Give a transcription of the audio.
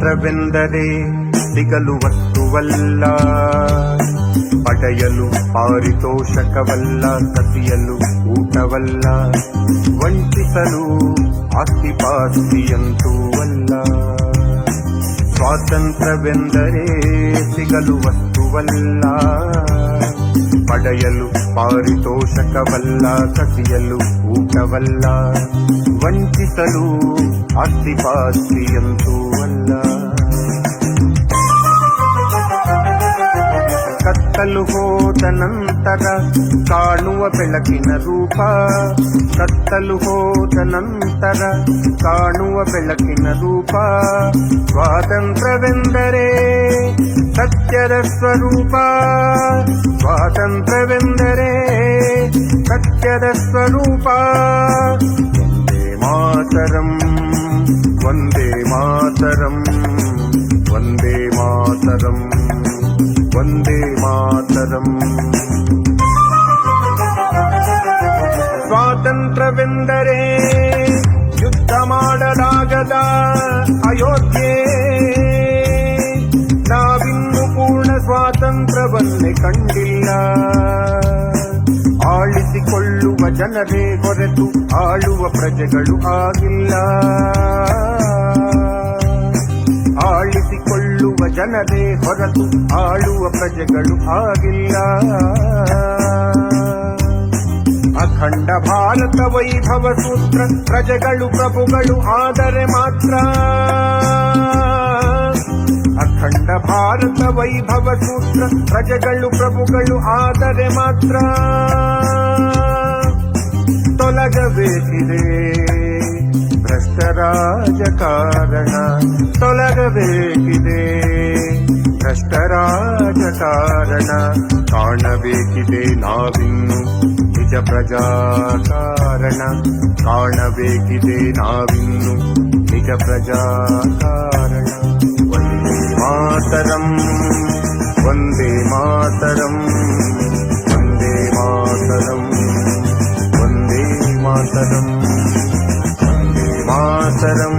ಸ್ವಾತಂತ್ರ್ಯವೆಂದರೆ ಸಿಗಲು ವಸ್ತುವಲ್ಲ, ಪಡೆಯಲು ಪಾರಿತೋಷಕವಲ್ಲ, ಕಸಿಯಲು ಊಟವಲ್ಲ, ವಂಚಿಸಲು ಆಸ್ತಿಪಾಸ್ತಿಯಂತೂ ಅಲ್ಲ. ಸ್ವಾತಂತ್ರ್ಯವೆಂದರೆ ಸಿಗಲು ವಸ್ತುವಲ್ಲ, ಪಡೆಯಲು ಪಾರಿತೋಷಕವಲ್ಲ, ಕಸಿಯಲು ಊಟವಲ್ಲ, ವಂಚಿಸಲು ಆಸ್ತಿಪಾಸ್ತಿಯಂತೂ ಅಲ್ಲ. ಕತ್ತಲು ಹೋದ ನಂತರ ಕಾಣುವ ಬೆಳಕಿನ ರೂಪ, ಕತ್ತಲು ಹೋದ ನಂತರ ಕಾಣುವ ಬೆಳಕಿನ ರೂಪ. ಸ್ವಾತಂತ್ರ್ಯವೆಂದರೆ ಸತ್ಯದ ಸ್ವರೂಪ, ಸ್ವಾತಂತ್ರ್ಯವೆಂದರೆ ಸತ್ಯದ ಸ್ವರೂಪ. ವಂದೇ ಮಾತರಂ, ವಂದೇ ಮಾತರಂ, ವಂದೇ ಮಾತರಂ. ಸ್ವಾತಂತ್ರ್ಯವೆಂದರೆ ಯುದ್ಧ ಮಾಡಲಾಗದ ಅಯೋಧ್ಯೆ, ನಾವಿನ್ನು ಪೂರ್ಣ ಸ್ವಾತಂತ್ರ್ಯವನ್ನೇ ಕಂಡಿಲ್ಲ. ಆಳಿಸಿಕೊಳ್ಳುವ ಜನರೇ ಹೊರತು ಆಳುವ ಪ್ರಜೆಗಳು ಆಗಿಲ್ಲ. ಆಳಿಸಿಕೊಳ್ಳುವ ಜನರೇ ಹೊರತು ಆಳುವ ಪ್ರಜೆಗಳು ಆಗಿಲ್ಲ. ಅಖಂಡ ಭಾರತ ವೈಭವ ಸೂತ್ರ, ಪ್ರಜೆಗಳು ಪ್ರಭುಗಳು ಆದರೆ ಮಾತ್ರ. ಅಖಂಡ ಭಾರತ ವೈಭವ ಸೂತ್ರ, ಪ್ರಜೆಗಳು ಪ್ರಭುಗಳು ಆದರೆ ಮಾತ್ರ. ತೊಲಗಬೇಕಿದೆ ಭ್ರಷ್ಟ ರಾಜಕಾರಣ, ತೊಲಗಬೇಕಿದೆ ಭ್ರಷ್ಟ ರಾಜಕಾರಣ. ಕಾಣಬೇಕಿದೆ ನಾವಿನ್ನು ನಿಜ ಪ್ರಜಾಕಾರಣ, ಕಾಣಬೇಕಿದೆ ನಾವಿನ್ನು ನಿಜ ಪ್ರಜಾಕಾರಣ. ವಂದೇ ಮಾತರಂ, ವಂದೇ ಮಾತರಂ, ವಂದೇ ಮಾತರಂ, ವಂದೇ ಮಾತರಂ, ವಂದೇ ಮಾತರಂ.